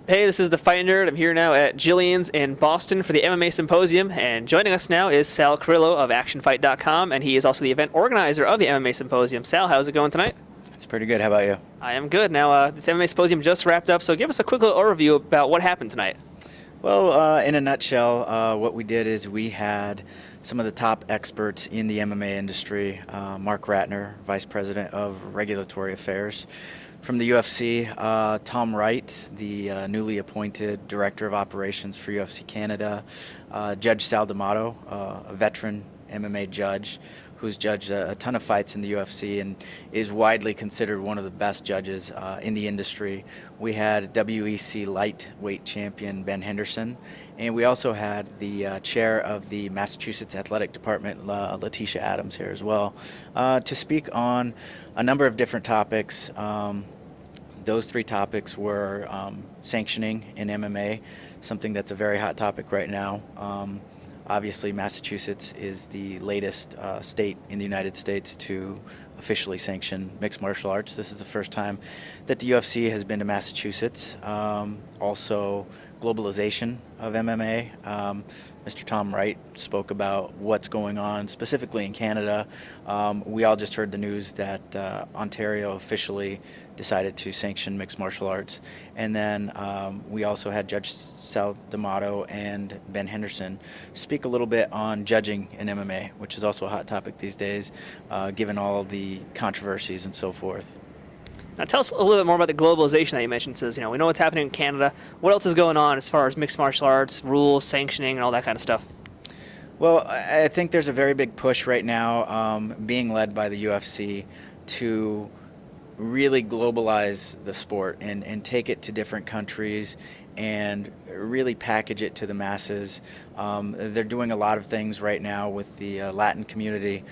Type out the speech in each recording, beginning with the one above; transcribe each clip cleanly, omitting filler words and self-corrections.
Hey, this is the Fight Nerd. I'm here now at Jillian's in Boston for the MMA Symposium, and joining us now is Sal Carrillo of ActionFight.com, and he is also the event organizer of the MMA Symposium. Sal, how's it going tonight? It's pretty good. How about you? I am good. Now, this MMA Symposium just wrapped up, so give us a quick little overview about what happened tonight. Well, in a nutshell, what we did is we had some of the top experts in the MMA industry. Marc Ratner, Vice President of Regulatory Affairs. From the UFC, Tom Wright, the newly appointed Director of Operations for UFC Canada. Judge Sal D'amato, a veteran MMA judge who's judged a ton of fights in the UFC and is widely considered one of the best judges in the industry. We had WEC lightweight champion Ben Henderson, and we also had the chair of the Massachusetts Athletic Department, Letitia Adams, here as well, to speak on a number of different topics. Those three topics were sanctioning in MMA, something that's a very hot topic right now. Obviously, Massachusetts is the latest state in the United States to officially sanction mixed martial arts. This is the first time that the UFC has been to Massachusetts. Also, globalization of MMA. Mr. Tom Wright spoke about what's going on specifically in Canada. We all just heard the news that Ontario officially decided to sanction mixed martial arts. And then we also had Judge Sal D'amato and Ben Henderson speak a little bit on judging in MMA, which is also a hot topic these days, given all the controversies and so forth. Now, tell us a little bit more about the globalization that you mentioned. Says, we know what's happening in Canada. What else is going on as far as mixed martial arts, rules, sanctioning, and all that kind of stuff? Well, I think there's a very big push right now being led by the UFC to really globalize the sport and take it to different countries and really package it to the masses. They're doing a lot of things right now with the Latin community.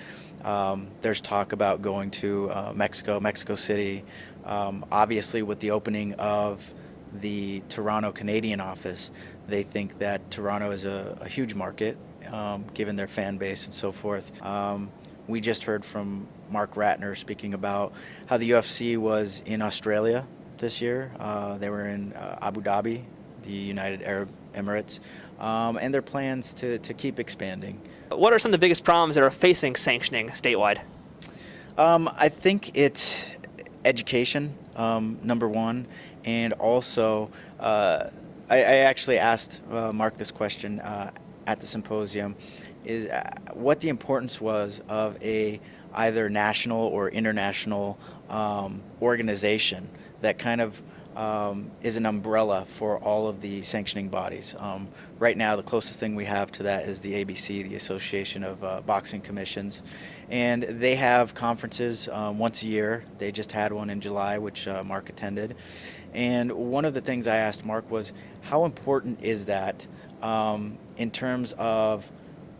There's talk about going to Mexico City. Obviously, with the opening of the Toronto Canadian office, they think that Toronto is a huge market, given their fan base and so forth. We just heard from Marc Ratner speaking about how the UFC was in Australia this year. They were in Abu Dhabi, the United Arab Emirates, and their plans to keep expanding. What are some of the biggest problems that are facing sanctioning statewide? I think it's education, number one, and also I actually asked Marc this question at the symposium, is what the importance was of a either national or international organization that kind of is an umbrella for all of the sanctioning bodies. Right now, the closest thing we have to that is the ABC, the Association of Boxing Commissions, and they have conferences once a year. They just had one in July, which Marc attended. And one of the things I asked Marc was, how important is that in terms of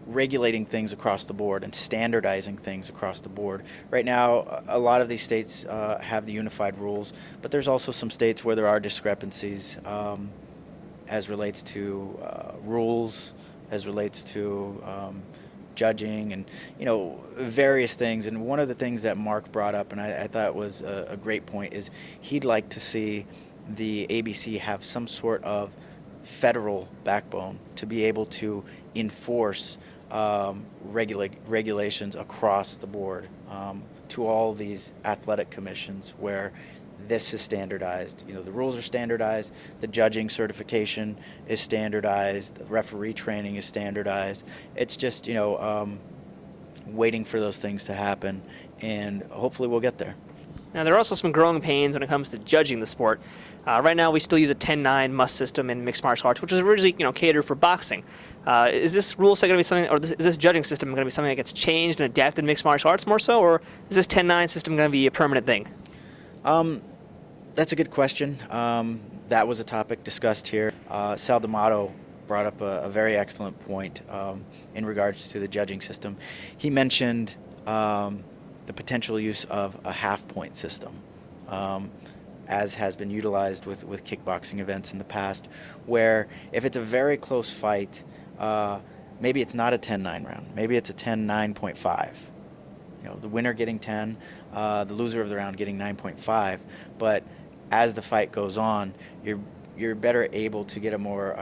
regulating things across the board and standardizing things across the board. Right now, a lot of these states have the unified rules, but there's also some states where there are discrepancies as relates to rules, as relates to judging, and various things. And one of the things that Marc brought up, and I thought was a great point, is he'd like to see the ABC have some sort of federal backbone to be able to enforce regulations across the board to all these athletic commissions where this is standardized. The rules are standardized, the judging certification is standardized, the referee training is standardized. It's just, waiting for those things to happen, and hopefully we'll get there. Now, there are also some growing pains when it comes to judging the sport. Right now, we still use a 10-9 must system in mixed martial arts, which was originally, catered for boxing. Is this rule set going to be something, or is this judging system going to be something that gets changed and adapted in mixed martial arts more so, or is this 10-9 system going to be a permanent thing? That's a good question. That was a topic discussed here. Sal D'amato brought up a very excellent point in regards to the judging system. He mentioned the potential use of a half-point system, as has been utilized with kickboxing events in the past, where if it's a very close fight, maybe it's not a 10-9 round. Maybe it's a 10-9.5. The winner getting 10, the loser of the round getting 9.5. But as the fight goes on, you're you're better able to get a more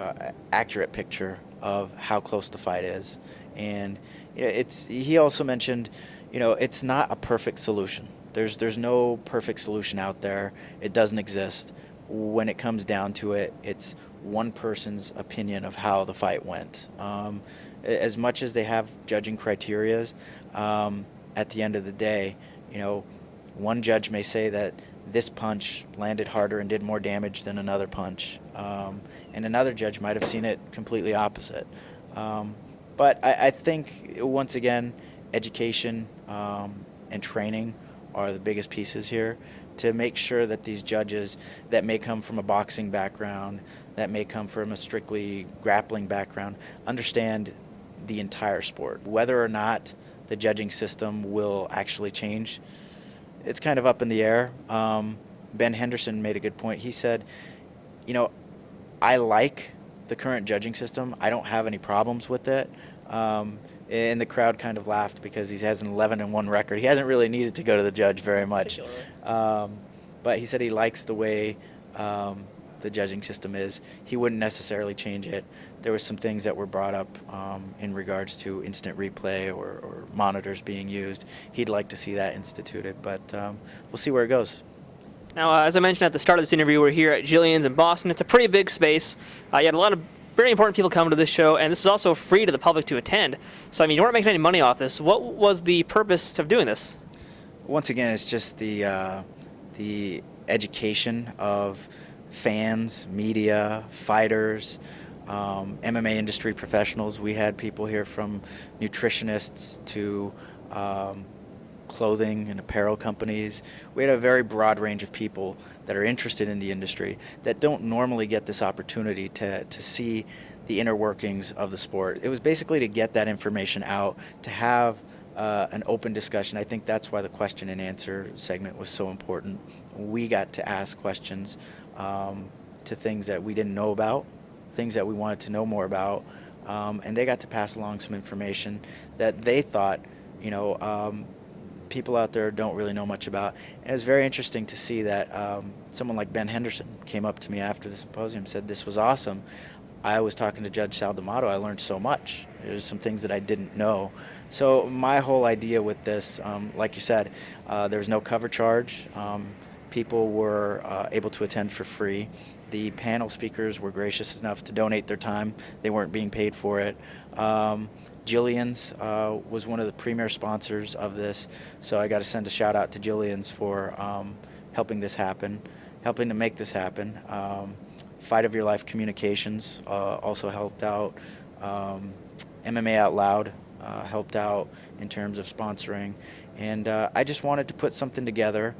accurate picture of how close the fight is. And he also mentioned, it's not a perfect solution. There's no perfect solution out there. It doesn't exist. When it comes down to it, it's one person's opinion of how the fight went. As much as they have judging criterias, at the end of the day, one judge may say that this punch landed harder and did more damage than another punch, and another judge might have seen it completely opposite. But I think, once again, education and training are the biggest pieces here to make sure that these judges that may come from a boxing background, that may come from a strictly grappling background, understand the entire sport. Whether or not the judging system will actually change, it's kind of up in the air. Ben Henderson made a good point. He said, I like the current judging system. I don't have any problems with it. And the crowd kind of laughed because he has an 11-1 record. He hasn't really needed to go to the judge very much. But he said he likes the way the judging system is. He wouldn't necessarily change it. There were some things that were brought up in regards to instant replay or monitors being used. He'd like to see that instituted, but we'll see where it goes. Now, as I mentioned at the start of this interview, we're here at Jillian's in Boston. It's a pretty big space. You had a lot of very important people come to this show, and this is also free to the public to attend. So, you weren't making any money off this. What was the purpose of doing this? Once again, it's just the education of fans, media, fighters, MMA industry professionals. We had people here from nutritionists to clothing and apparel companies. We had a very broad range of people that are interested in the industry that don't normally get this opportunity to see the inner workings of the sport. It was basically to get that information out, to have an open discussion. I think that's why the question and answer segment was so important. We got to ask questions to things that we didn't know about, things that we wanted to know more about, and they got to pass along some information that they thought, people out there don't really know much about. And it was very interesting to see that someone like Ben Henderson came up to me after the symposium and said, "This was awesome. I was talking to Judge Sal D'amato. I learned so much. There's some things that I didn't know." So my whole idea with this, like you said, there was no cover charge. People were able to attend for free. The panel speakers were gracious enough to donate their time. They weren't being paid for it. Jillian's was one of the premier sponsors of this, so I got to send a shout out to Jillian's for helping this happen, helping to make this happen. Fight of Your Life Communications also helped out. MMA Out Loud helped out in terms of sponsoring, and I just wanted to put something together.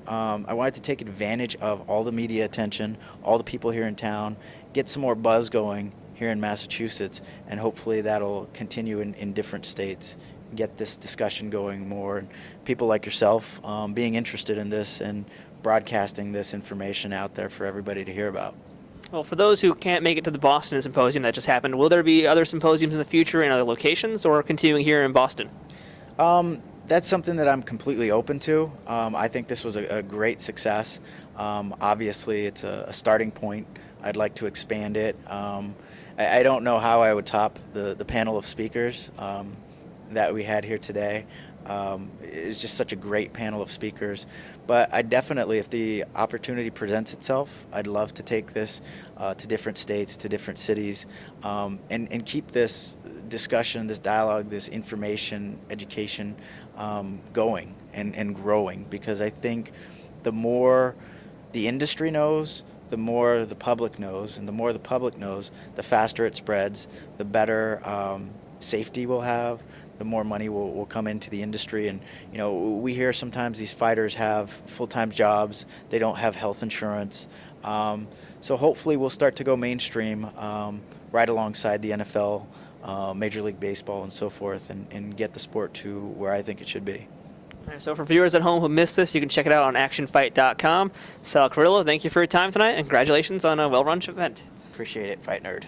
I wanted to take advantage of all the media attention, all the people here in town, get some more buzz going here in Massachusetts, and hopefully that'll continue in different states, get this discussion going more, and people like yourself being interested in this and broadcasting this information out there for everybody to hear about. Well, for those who can't make it to the Boston symposium that just happened, will there be other symposiums in the future in other locations, or continuing here in Boston? That's something that I'm completely open to. I think this was a great success. Obviously, it's a starting point. I'd like to expand it. I don't know how I would top the panel of speakers that we had here today. It's just such a great panel of speakers. But I definitely, if the opportunity presents itself, I'd love to take this to different states, to different cities, and keep this discussion, this dialogue, this information, education going and growing, because I think the more the industry knows, the more the public knows, and the more the public knows, the faster it spreads, the better safety we'll have, the more money will come into the industry. And we hear sometimes these fighters have full-time jobs, they don't have health insurance, so hopefully we'll start to go mainstream right alongside the NFL, Major League Baseball, and so forth, and get the sport to where I think it should be. All right, so for viewers at home who missed this, you can check it out on actionfight.com. Sal Carrillo, thank you for your time tonight, and congratulations on a well-run event. Appreciate it, Fight Nerd.